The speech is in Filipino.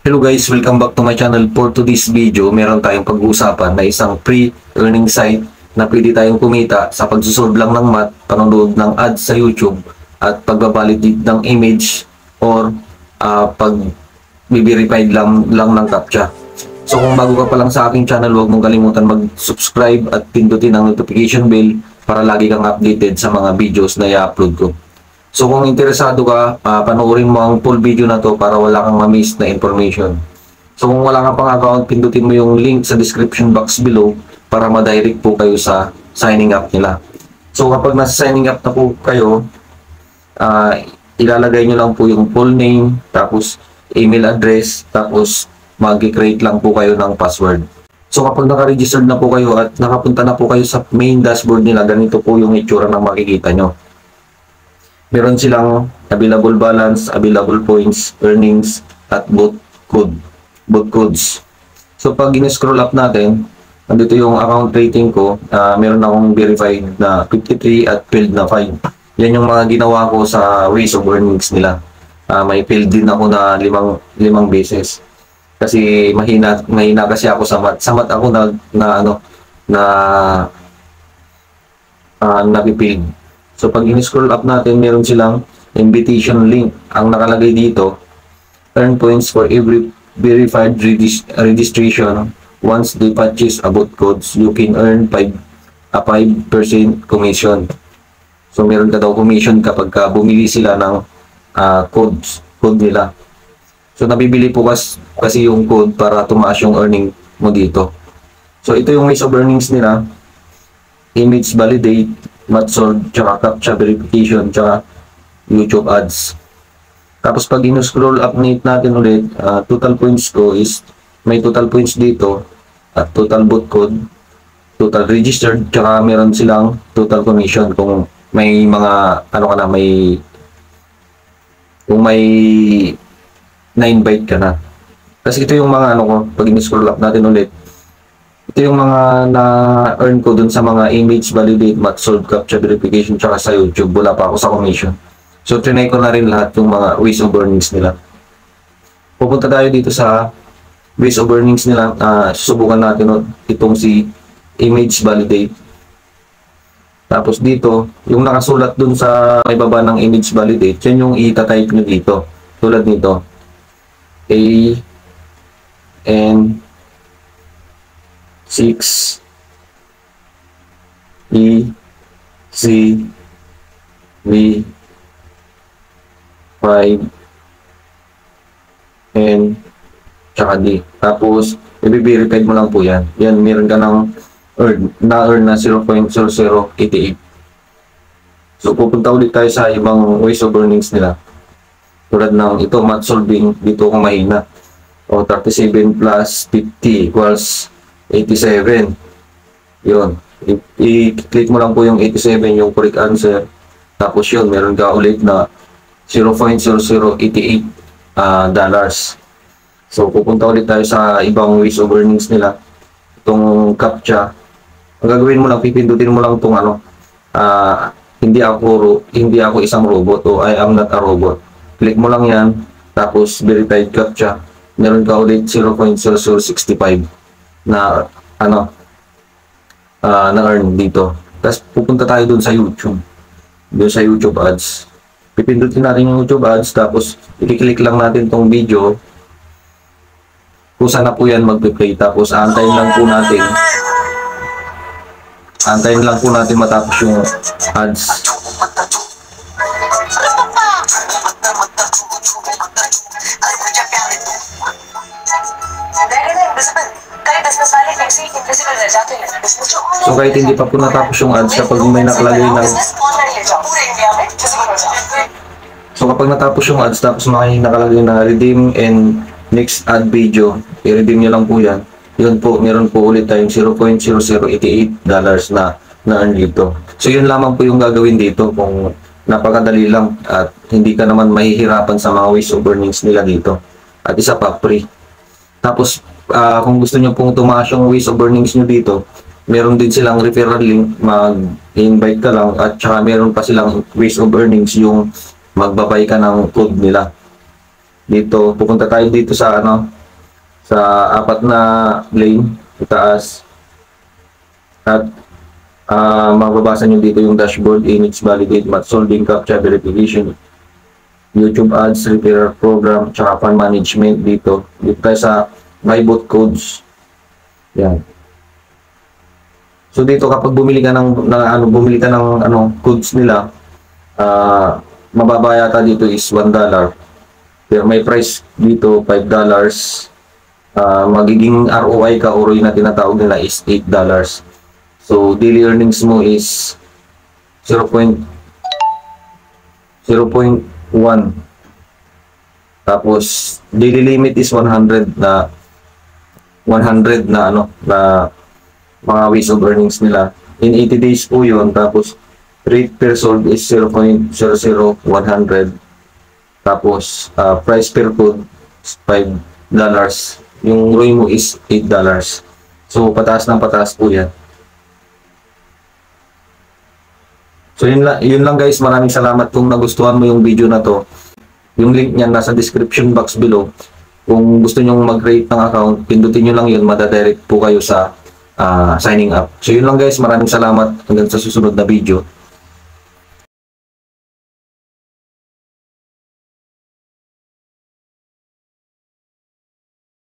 Hello guys, welcome back to my channel. For today's video, meron tayong pag-uusapan na isang pre-earning site na pwede tayong kumita sa pagsusolve lang ng math, panonood ng ads sa YouTube, at pagbabalidate ng image or pag-verified lang ng CAPTCHA. So kung bago ka pa lang sa aking channel, huwag mong kalimutan mag-subscribe at pindutin ang notification bell para lagi kang updated sa mga videos na i-upload ko. So kung interesado ka, panoorin mo ang full video na to para wala kang ma-miss na information. So kung wala ka pang account, pindutin mo yung link sa description box below para ma-direct po kayo sa signing up nila. So kapag nasa signing up na po kayo, ilalagay nyo lang po yung full name, tapos email address, tapos mag-create lang po kayo ng password. So kapag naka-registered na po kayo at nakapunta na po kayo sa main dashboard nila, ganito po yung itsura ng makikita nyo. Meron silang available balance, available points, earnings, at both codes. So pag in-scroll up natin, nandito yung account rating ko. Meron akong verified na 53 at failed na 5. Yan yung mga ginawa ko sa ways of earnings nila. May failed din ako na limang beses. Kasi mahina kasi ako sa math. Sa math ako napipild. So pag in-scroll up natin, meron silang invitation link. Ang nakalagay dito, earn points for every verified registration. Once they purchase about codes, you can earn 5% commission. So meron ka daw commission kapag bumili sila ng code nila. So nabibili po kasi yung code para tumaas yung earning mo dito. So ito yung ways of earnings nila. Image validate, MathSolve, tsaka CAPTCHA verification, tsaka YouTube ads. Tapos pag in-scroll up natin ulit, total points ko is, may total points dito, at total boot code, total registered, tsaka meron silang total commission kung may mga, kung may 9 byte ka na. Kasi ito yung mga pag in-scroll up natin ulit, ito yung mga na-earn ko dun sa mga image validate, MathSolve, CAPTCHA verification, tsaka sa YouTube. Wala pa ako sa commission. So, trinay ko na rin lahat yung mga ways of earnings nila. Pupunta tayo dito sa ways of earnings nila. Susubukan natin itong si image validate. Tapos dito, yung nakasulat dun sa may baba ng image validate, yan yung i-type nyo dito. Tulad nito. A-N 6 E C V 5 N tsaka D. Tapos i-verify mo lang po yan. Yan, meron ka ng na-earn na 0.0088. So pupunta ulit tayo sa ibang ways of earnings nila. Tulad ng ito, math solving, dito ako mahina. 37 plus 50 equals 87. Yun. I-click mo lang po yung 87, yung correct answer. Tapos yun, meron ka ulit na 0.0088 dollars. So, pupunta ulit tayo sa ibang ways of earnings nila. Itong CAPTCHA. Ang gagawin mo lang, pipindutin mo lang itong hindi ako isang robot o I am not a robot. Click mo lang yan. Tapos, verified CAPTCHA. Meron ka ulit 0.0065 na na-earn dito. Tapos pupunta tayo dun sa YouTube. Dun sa YouTube ads. Pipindutin natin yung YouTube ads, tapos i-click lang natin tong video. Kung saan na po yan mag-play. Tapos aantayin lang po natin matapos yung ads. So kahit hindi pa po natapos yung ads, kapag may nakalagay ng natapos yung ads, tapos may nakalagay na redeem and next ad video, i-redeem nyo lang po yan. Yun po, meron po ulit tayong 0.0088 dollars na earn dito. So yun lamang po yung gagawin dito, kung napakadali lang at hindi ka naman mahihirapan sa mga ways of earnings nila dito. At isa pa, free. Tapos kung gusto nyo pong tumaas yung ways of earnings nyo dito, meron din silang referral link, mag-invite ka lang, at saka meron pa silang ways of earnings yung magbabay ka ng code nila. Dito, pupunta tayo dito sa ano, sa apat na lane, itaas. At mababasa nyo dito yung dashboard, image validate, math solving, captcha verification, YouTube ads, repair program, tsaka fund management dito. Dito tayo sa buy-bot codes. Yan. So dito kapag bumili ka ng codes nila, mababa yata dito is $1. Pero may price dito $5. Magiging ROI ka o ROI na tinatawag nila is $8. So daily earnings mo is 0.1. Tapos daily limit is 100 na mga ways of earnings nila. In 80 days po yun. Tapos rate per sold is 0.00100. Tapos price per code is $5. Yung ROI mo is $8. So pataas ng pataas po yan. So yun lang guys, maraming salamat kung nagustuhan mo yung video na to. Yung link niyan nasa description box below. Kung gusto nyong mag-create ng account, pindutin nyo lang yun, madadirect po kayo sa signing up. So yun lang guys, maraming salamat, hanggang sa susunod na video.